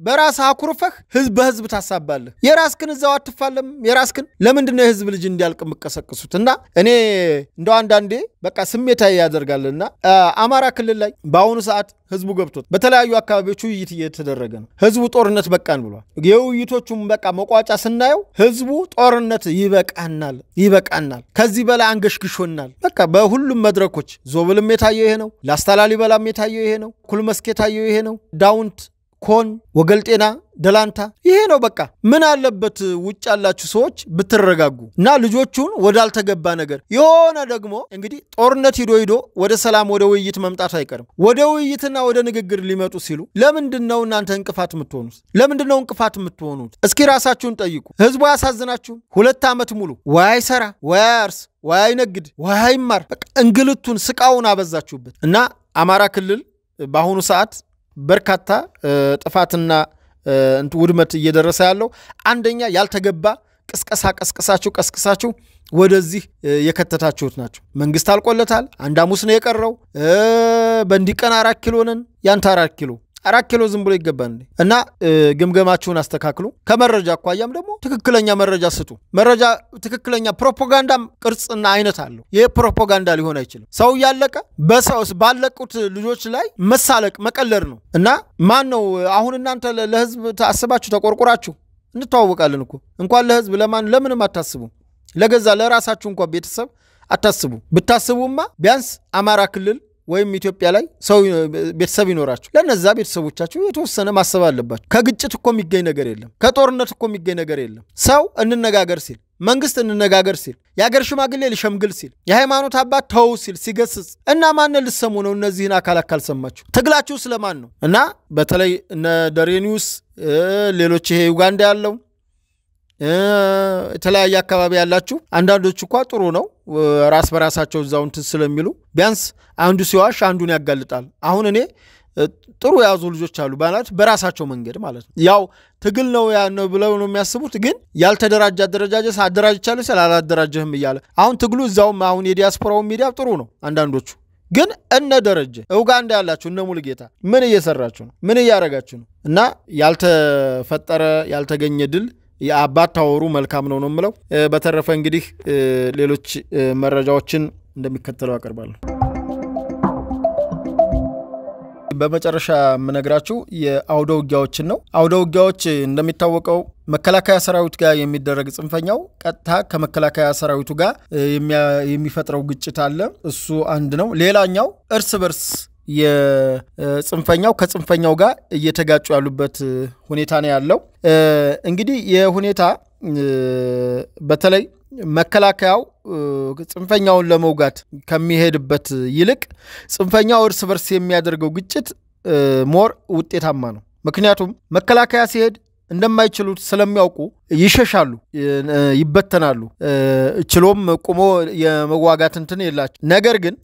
S1: በራስህ አኩርፈህ ህዝብ በህዝብ ታሳባለህ የራስክን እዛው አትፋለም የራስክን ለምንድነው የህዝብ ልጅ እንዲያልቅ መቀሰቅሱትና እኔ እንደው አንዳንዴ በቃ ስሜታዊ ያደርጋልና አማራ ክልል ላይ ባሁኑ ሰዓት ህዝቡ ገብቶት በተለያዩ አካባቢዎች ውይይት እየተደረገ ነው ህዝቡ ጦርነት በቃን ብሏል የውይይቶቹም በቃ መቋጫ ስናየው ህዝቡ ጦርነት ይበቃናል ከዚህ በላይ አንገሽግሾናል በቃ በሁሉም መድረኮች ዞብልም የታየው ይሄ ነው ላስታላሊ በላም የታየው ይሄ ነው ኩልመስክ የታየው ይሄ ነው ዳውንት ኮን ወገልጤና ደላንታ ይሄ ነው በቃ ምን አለበት ውጭ ያላችሁ ሰዎች ብትረጋጉና ልጆቹን ወዳልተገባ ነገር የሆነ ደግሞ እንግዲህ ጦርነት ሂዶ ወደ ሰላም ወደ ውይይት መምጣት አይቀርም ወደ ውይይትና ወደ ንግግር ሊመጡ ሲሉ ለምንድነው እናንተ እንቅፋት የምትሆኑት ለምንድነው እንቅፋት የምትሆኑት እስኪ ራሳችሁን ጠይቁ ህዝቡ ያሳዝናችሁ 2 ዓመት ሙሉ ወይ ሰራ ወይ አርስ ወይ ነግድ ወይ ማር በቃ እንግልቱን ስቃውን አበዛችሁበት እና አማራ ክልል በአሁኑ ሰዓት በርካታ ጥፋትና ውድመት እየደረሰ ያለው አንደኛ ያልተገባ ቀስቀሳችሁ ወደዚህ የከተታችሁት ናቸው መንግስት አልቆለታል አንድ አሙስ ነው የቀረው በእንዲቀና 4 ኪሎ ነን ያንተ 4 ኪሎ 4 ኪሎ ዝም ብሎ ይገባል እና ግምገማችሁን አስተካክሉ ከመረጃ አቋያም ደግሞ ትክክለኛ መረጃ ስጡ መረጃ ትክክለኛ ፕሮፓጋንዳ ቅርጽና አይነት አለው ይሄ ፕሮፓጋንዳ ሊሆን አይችልም ሰው ያለቀ በሰውስ ባለቁት ልጆች ላይ መሳለቅ መቀለር ነው እና ማን ነው አሁን እናንተ ለህዝብ ታስባችሁ ተቆርቆራችሁ እንተዋወቃለን እኮ እንኳን ለህዝብ ለምንም አታስቡ ለገዛ ለራሳችሁ እንኳን ቤተሰብ አታስቡ ብታስቡማ ቢያንስ አማራ ክልል ወይም ኢትዮጵያ ላይ ሰው ቤተሰብ ይኖራችሁ ለነዛ ቤተሰቦቻችሁ የተወሰነ ማሰብ አለባችሁ ከግጭት እኮ የሚገኝ ነገር የለም ከጦርነት እኮ የሚገኝ ነገር የለም ሰው እንነጋገር ሲል መንግስት እንነጋገር ሲል ያገር ሽማግሌ ሊሸምግል ሲል የሃይማኖት አባት ተው ሲል ሲገስጽ እና ማን ልሰሙ ነው እነዚህን አካል ሰማችሁ ትግላችሁ ስለማን ነው እና በተለይ እነ ደሬኒውስ ሌሎች ይሄ ዩጋንዳ ያለው የተለያየ አካባቢ ያላችሁ አንዳንዶች እንኳን ጥሩ ነው ራስ በራሳቸው ዛውንት ስለሚሉ ቢያንስ አንዱ ሲዋሽ አንዱን ያጋልጣል አሁን እኔ ጥሩ ያዙ ልጆች አሉ ማለት በራሳቸው መንገድ ማለት ነው ያው ትግል ነው ያነው ብለው ነው የሚያስቡት ግን ያልተደራጀ አደረጃጀት አደራጅቻለሁ ስላላደራጀህም ይያለ አሁን ትግሉ ዛውም አሁን የዲያስፖራው ሚዲያ ጥሩ ነው አንዳንዶቹ ግን እነ ደረጀ ኡጋንዳ ያላችሁ እነ ሙልጌታ ምን እየሰራችሁ ነው ምን ያያረጋችሁ ነው እና ያልተፈጠረ ያልተገኘ ድል የአባት ታወሩ መልካም ነው ምለው በተረፈ እንግዲህ ሌሎች መረጃዎችን እንደሚከተለው አቀርባለሁ በመጨረሻ ምነግራችሁ የአውደ ውጊያዎችን ነው አውደ ውጊያዎች እንደሚታወቀው መከላከያ ሰራዊት ጋር የሚደረግ ጽንፈኛው ቀጥታ ከመከላከያ ሰራዊቱ ጋር የሚፈጥረው ግጭት አለ እሱ አንድ ነው ሌላኛው እርስ በርስ የጽንፈኛው ከጽንፈኛው ጋር እየተጋጩ ያሉበት ሁኔታ ነው ያለው እንግዲህ የሁኔታ በተለይ መከላከያው ጽንፈኛውን ለመውጋት ከሚሄድበት ይልቅ ጽንፈኛው እርስ በርስ የሚያደርገው ግጭት ሞር ውጤታማ ነው ምክንያቱም መከላከያ ሲሄድ እንደማይችሉት ስለሚያውቁ ይሸሻሉ ይበተናሉ ችሎም ቆሞ የመዋጋት እንትን የላቸው ነገር ግን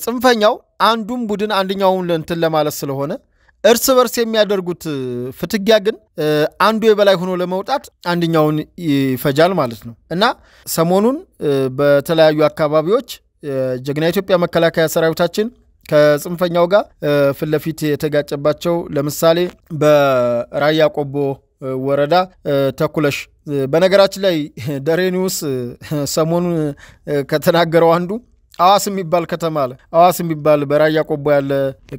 S1: ጽንፈኛው አንዱም ቡድን አንደኛውን እንትን ለማለት ስለሆነ እርስ በርስ የሚያደርጉት ፍትጊያ ግን አንዱ የበላይ ሆኖ ለመውጣት አንደኛውን ይፈጃል ማለት ነው እና ሰሞኑን በተለያዩ አካባቢዎች ጀግና ኢትዮጵያ መከላከያ ሰራዊታችን ከጽንፈኛው ጋር ፍለፊት የተጋጨባቸው ለምሳሌ በራያ ቆቦ ወረዳ ተኩለሽ በነገራችን ላይ ደሬኒውስ ሰሞኑን ከተናገረው አንዱ አዋስ የሚባል ከተማ አለ አዋስ የሚባል በራያ ቆቦ ያለ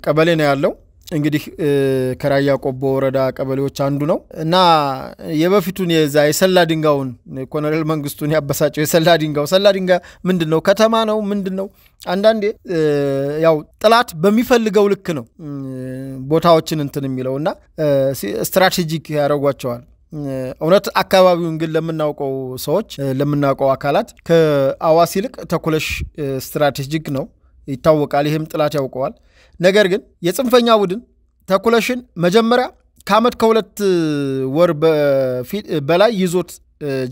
S1: ቀበሌ ነው ያለው እንግዲህ ከራያ ቆቦ ወረዳ ቀበሌዎች አንዱ ነው እና የበፊቱን የሰላ ድንጋውን ኮሎኔል መንግስቱን ያበሳጨው የሰላ ድንጋ ምንድነው ከተማ ነው ምንድነው አንዳንዴ ያው ጥላት በሚፈልገው ልክ ነው ቦታዎችን እንትን የሚለውና ስትራቴጂክ ያረጋቸዋል እውነት አካባቢውን ግን ለምናውቀው ሰዎች ለምናውቀው አካላት ከአዋስ ይልቅ ተኩለሽ ስትራቴጂክ ነው ይታወቃል ይሄም ጥላት ያውቀዋል ነገር ግን የጽንፈኛ ቡድን ተኩለሽን መጀመሪያ ከአመት ከሁለት ወር በላይ ይዞት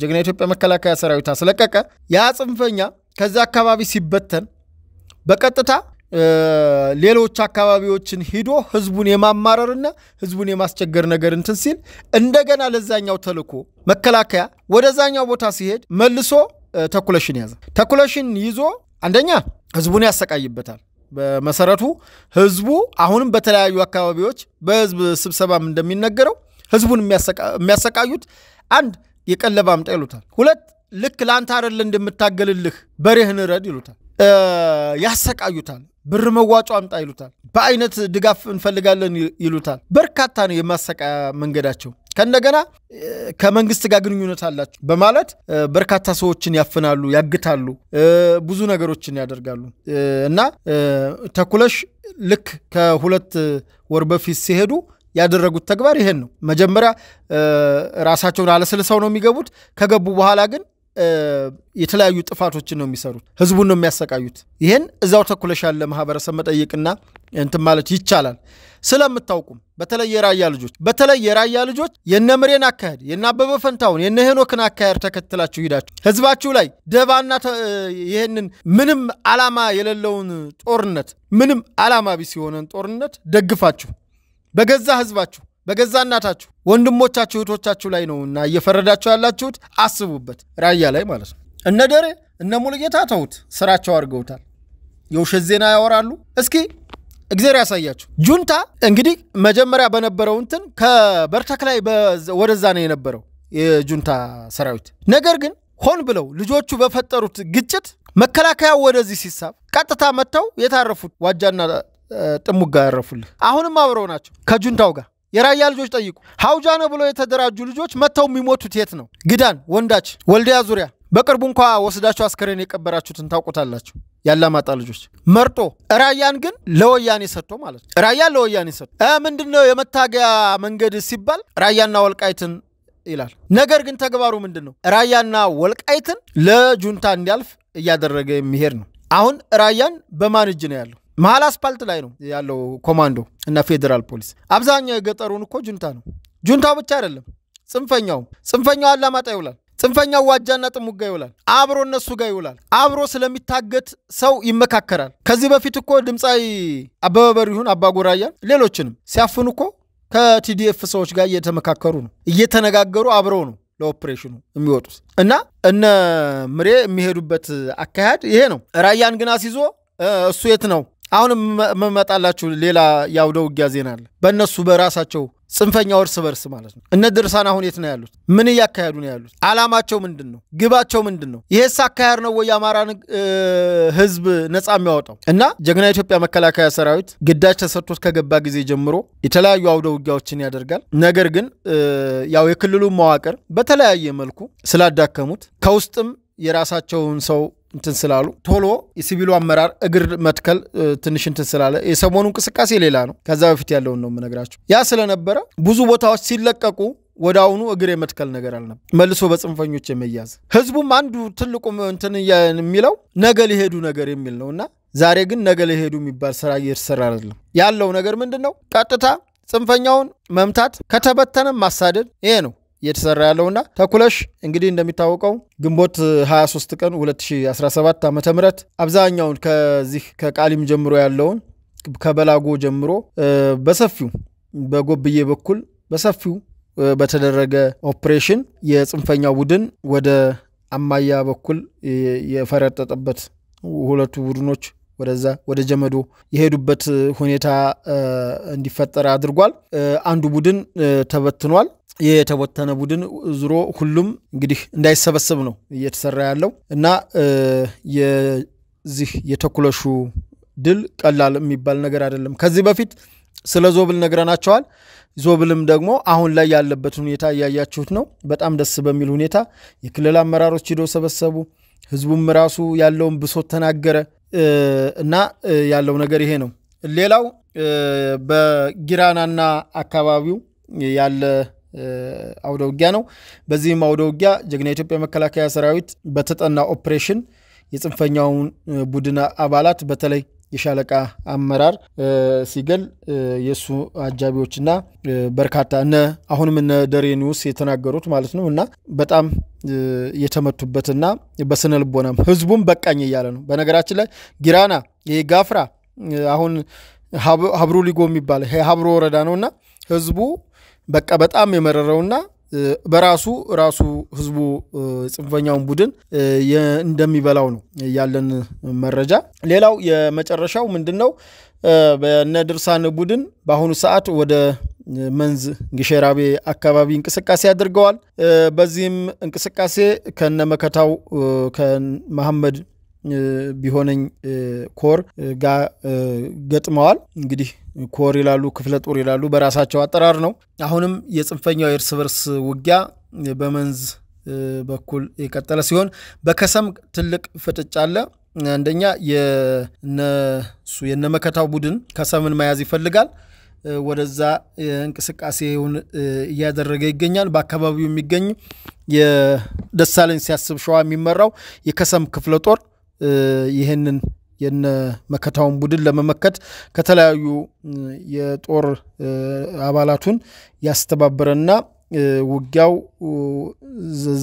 S1: ጀግና ኢትዮጵያ መከላከያ ሰራዊት አስለቀቀ ያ ጽንፈኛ ከዛ አካባቢ ሲበተን በቀጥታ ሌሎች አካባቢዎችን ሂዶ ህዝቡን የማማረርና ህዝቡን የማስቸገር ነገር እንትን ሲል እንደገና ለዛኛው ተልኮ መከላከያ ወደዛኛው ቦታ ሲሄድ መልሶ ተኩለሽን ያዘ ተኩለሽን ይዞ አንደኛ ህዝቡን ያሰቃይበታል በመሰረቱ ህዝቡ አሁንም በተለያዩ አካባቢዎች በህዝብ ስብሰባም እንደሚነገረው ህዝቡን የሚያሰቃዩት አንድ የቀለባ አምጣ ይሉታል ሁለት ልክ ላንተ አይደል እንደምታገልልህ በሬህን ረድ ይሉታል ያሰቃዩታል ብር መዋጮ አምጣ ይሉታል በአይነት ድጋፍ እንፈልጋለን ይሉታል በርካታ ነው የማሰቃያ መንገዳቸው ከነገና ከመንግስት ጋር ግንኙነት አላቸው በማለት በርካታ ሰዎችን ያፈናሉ ያግታሉ ብዙ ነገሮችን ያደርጋሉ እና ተኩለሽ ልክ ከሁለት ወር በፊት ሲሄዱ ያደረጉት ተግባር ይሄን ነው መጀመሪያ ራሳቸውን አለስልሰው ነው የሚገቡት ከገቡ በኋላ ግን የተለያዩ ጥፋቶችን ነው የሚሰሩት ህዝቡን ነው የሚያሰቃዩት ይሄን እዛው ተኩለሽ ያለ ማህበረሰብ መጠየቅና እንትን ማለት ይቻላል ስለምታውቁም በተለይ የራያ ልጆች የነምሬን አካሄድ የናበበ ፈንታውን የነሄኖክን አካሄድ ተከትላችሁ ሂዳችሁ ህዝባችሁ ላይ ደባና ይሄንን ምንም ዓላማ የሌለውን ጦርነት ምንም ዓላማ ቢስ የሆነን ጦርነት ደግፋችሁ በገዛ ህዝባችሁ በገዛ እናታችሁ ወንድሞቻችሁ እህቶቻችሁ ላይ ነውና እየፈረዳችሁ ያላችሁት አስቡበት ራያ ላይ ማለት ነው እነ ደሬ እነ ሙሉጌታ ተውት ስራቸው አድርገውታል የውሸት ዜና ያወራሉ እስኪ እግዚአብሔር ያሳያችሁ ጁንታ እንግዲህ መጀመሪያ በነበረው እንትን ከበርተክ ላይ ወደዛ ነው የነበረው የጁንታ ሰራዊት ነገር ግን ሆን ብለው ልጆቹ በፈጠሩት ግጭት መከላከያ ወደዚህ ሲሳብ ቀጥታ መተው የታረፉት ዋጃና ጥሙጋ ያረፉልህ አሁንም አብረው ናቸው ከጁንታው ጋር የራያ ልጆች ጠይቁ ሐውጃ ነው ብለው የተደራጁ ልጆች መተው የሚሞቱት የት ነው ግዳን ወንዳች ወልዲያ ዙሪያ በቅርቡ እንኳን ወስዳችሁ አስከሬን የቀበራችሁትን ታውቁታላችሁ ያላማጣ ልጆች መርጦ ራያን ግን ለወያኔ ሰጥቶ ማለት ራያ ለወያኔ ሰጥቶ ምንድነው የመታገያ መንገድ ሲባል ራያና ወልቃይትን ይላል ነገር ግን ተግባሩ ምንድነው ራያና ወልቃይትን ለጁንታ እንዲያልፍ እያደረገ የሚሄድ ነው አሁን ራያን በማን እጅ ነው ያለው መሃል አስፓልት ላይ ነው ያለው ኮማንዶ እና ፌደራል ፖሊስ አብዛኛው የገጠሩን እኮ ጁንታ ነው ጁንታው ብቻ አይደለም ጽንፈኛው አላማጣ ይውላል ጽንፈኛው ዋጃና ጥሙጋ ይውላል አብሮ እነሱ ጋር ይውላል አብሮ ስለሚታገት ሰው ይመካከራል ከዚህ በፊት እኮ ድምጻይ አበበበር ይሁን አባጎራያን ሌሎችንም ሲያፍኑ እኮ ከቲዲኤፍ ሰዎች ጋር እየተመካከሩ ነው እየተነጋገሩ አብረው ነው ለኦፕሬሽኑ የሚወጡት እና እነ ምሬ የሚሄዱበት አካሄድ ይሄ ነው ራያን ግን አሲዞ እሱ የት ነው አሁን መመጣላችሁ ሌላ ያውደው ውጊያ ዜና አለ በእነሱ በራሳቸው ጽንፈኛው እርስ በርስ ማለት ነው እነ ድርሳን አሁን የት ነው ያሉት ምን ያካሄዱ ነው ያሉት ዓላማቸው ምንድነው ግባቸው ምንድነው ይሄስ አካሄድ ነው ወይ አማራን ህዝብ ነፃ የሚያወጣው እና ጀግና ኢትዮጵያ መከላከያ ሰራዊት ግዳጅ ተሰጥቶት ከገባ ጊዜ ጀምሮ የተለያዩ አውደው ውጊያዎችን ያደርጋል ነገር ግን ያው የክልሉ መዋቅር በተለያየ መልኩ ስላዳከሙት ከውስጥም የራሳቸውን ሰው እንትን ስላሉ ቶሎ የሲቪሉ አመራር እግር መትከል ትንሽ እንትን ስላለ የሰሞኑ እንቅስቃሴ ሌላ ነው ከዛ በፊት ያለውን ነው የምነግራችሁ ያ ስለነበረ ብዙ ቦታዎች ሲለቀቁ ወዳውኑ እግር የመትከል ነገር አልነበረ መልሶ በጽንፈኞች የመያዝ ህዝቡም አንዱ ትልቁ እንትን የሚለው ነገ ሊሄዱ ነገር የሚል ነውና ዛሬ ግን ነገ ሊሄዱ የሚባል ስራ እየተሰራ አይደለም ያለው ነገር ምንድነው ቀጥታ ጽንፈኛውን መምታት ከተበተነ ማሳደድ ይሄ ነው የተሰራ ያለውና ተኩለሽ እንግዲህ እንደሚታወቀው ግንቦት 23 ቀን 2017 ዓ.ም አብዛኛውን ከዚህ ከቃሊም ጀምሮ ያለውን ከበላጎ ጀምሮ በሰፊው በጎብዬ በኩል በሰፊው በተደረገ ኦፕሬሽን የጽንፈኛው ቡድን ወደ አማያ በኩል የፈረጠጠበት ሁለቱ ቡድኖች ወደዛ ወደ ጀመዶ የሄዱበት ሁኔታ እንዲፈጠር አድርጓል አንዱ ቡድን ተበትኗል የተወተነ ቡድን ዙሮ ሁሉም እንግዲህ እንዳይሰበሰብ ነው እየተሰራ ያለው እና የዚህ የተኩለሹ ድል ቀላል የሚባል ነገር አይደለም ከዚህ በፊት ስለ ዞብል ነገራናቸዋል ዞብልም ደግሞ አሁን ላይ ያለበት ሁኔታ ያያችሁት ነው በጣም ደስ በሚል ሁኔታ የክልል አመራሮች ሄደው ሰበሰቡ ህዝቡም ራሱ ያለውን ብሶት ተናገረ እና ያለው ነገር ይሄ ነው ሌላው በጊራናና አካባቢው ያለ አውደውጊያ ነው በዚህም አውደውጊያ ጀግና ኢትዮጵያ መከላከያ ሰራዊት በተጠና ኦፕሬሽን የጽንፈኛውን ቡድን አባላት በተለይ የሻለቃ አመራር ሲገል የሱ አጃቢዎችና በርካታ አሁንም እነ ደሬኒውስ የተናገሩት ማለት ነውና በጣም የተመቱበትና በስነልቦናም ህዝቡም በቃኝ ይያለ ነው በነገራችን ላይ ጊራና የጋፍራ አሁን ሀብሩ ሊጎ የሚባል ሀብሩ ወረዳ ነውና ህዝቡ በቃ በጣም የመረረውና በራሱ ህዝቡ ጽንፈኛውን ቡድን እንደሚበላው ነው ያለን መረጃ ሌላው የመጨረሻው ምንድነው በነድርሳን ቡድን በአሁኑ ሰዓት ወደ መንዝ ግሸራቤ አካባቢ እንቅስቃሴ ያደርገዋል በዚህም እንቅስቃሴ ከነመከታው ከመሐመድ ቢሆነኝ ኮር ጋር ገጥመዋል እንግዲህ ኮር ይላሉ ክፍለ ጦር ይላሉ በራሳቸው አጠራር ነው አሁንም የጽንፈኛው የእርስ በርስ ውጊያ በመንዝ በኩል የቀጠለ ሲሆን በከሰም ትልቅ ፍጥጫ አለ አንደኛ የነመከታው ቡድን ከሰምን መያዝ ይፈልጋል ወደዛ እንቅስቃሴውን ያደረገ ይገኛል በአካባቢው የሚገኝ የደሳለኝ ሲያስብ ሸዋ የሚመራው የከሰም ክፍለ ጦር ይሄንን የነ መከታውን ቡድን ለመመከት ከተለያዩ የጦር አባላቱን ያስተባበረና ውጊያው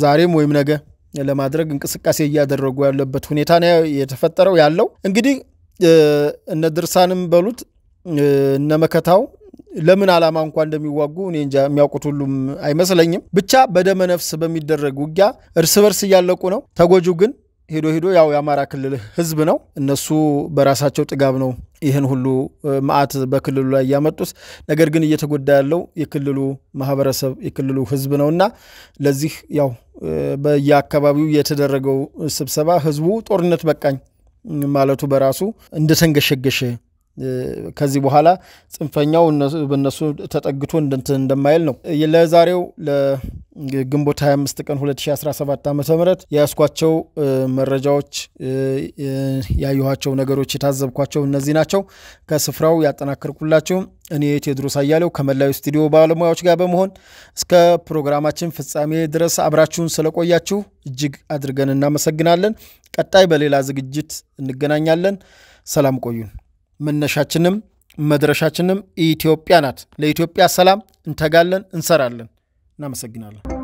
S1: ዛሬም ወይም ነገ ለማድረግ እንቅስቃሴ ያደረጉ ያለበት ሁኔታ ነው የተፈጠረው ያለው እንግዲህ እነ ድርሳንም በሉት እነ መከታው ለምን ዓላማ እንኳን እንደሚዋጉ እኔ እንጃ የሚያውቁት ሁሉም አይመስለኝም ብቻ በደመ ነፍስ በሚደረግ ውጊያ እርስ በርስ ያለቁ ነው ተጎጁ ግን ሄዶ ያው የአማራ ክልል ህዝብ ነው እነሱ በራሳቸው ጥጋብ ነው ይሄን ሁሉ ማአት በክልሉ ላይ ያመጡት ነገር ግን እየተጎዳ ያለው የክልሉ ማህበረሰብ የክልሉ ህዝብ ነውና ለዚህ ያው በየአካባቢው የተደረገው ስብሰባ ህዝቡ ጦርነት በቃኝ ማለቱ በራሱ እንደተንገሸገሸ ከዚህ በኋላ ጽንፈኛው በእነሱ ተጠግቶ እንደማይል ነው ለዛሬው ለግንቦት 25 ቀን 2017 ዓ.ም ያስኳቸው መረጃዎች ያዩዋቸው ነገሮች የታዘብኳቸው እነዚህ ናቸው ከስፍራው ያጠናከርኩላችሁ እኔ ቴድሮስ አያሌው ከመላው ስቱዲዮ ባለሙያዎች ጋር በመሆን እስከ ፕሮግራማችን ፍጻሜ ድረስ አብራችሁን ስለቆያችሁ እጅግ አድርገን እናመሰግናለን ቀጣይ በሌላ ዝግጅት እንገናኛለን ሰላም ቆዩን መነሻችንም መድረሻችንም ኢትዮጵያ ናት ለኢትዮጵያ ሰላም እንተጋለን እንሰራለን እናመሰግናለን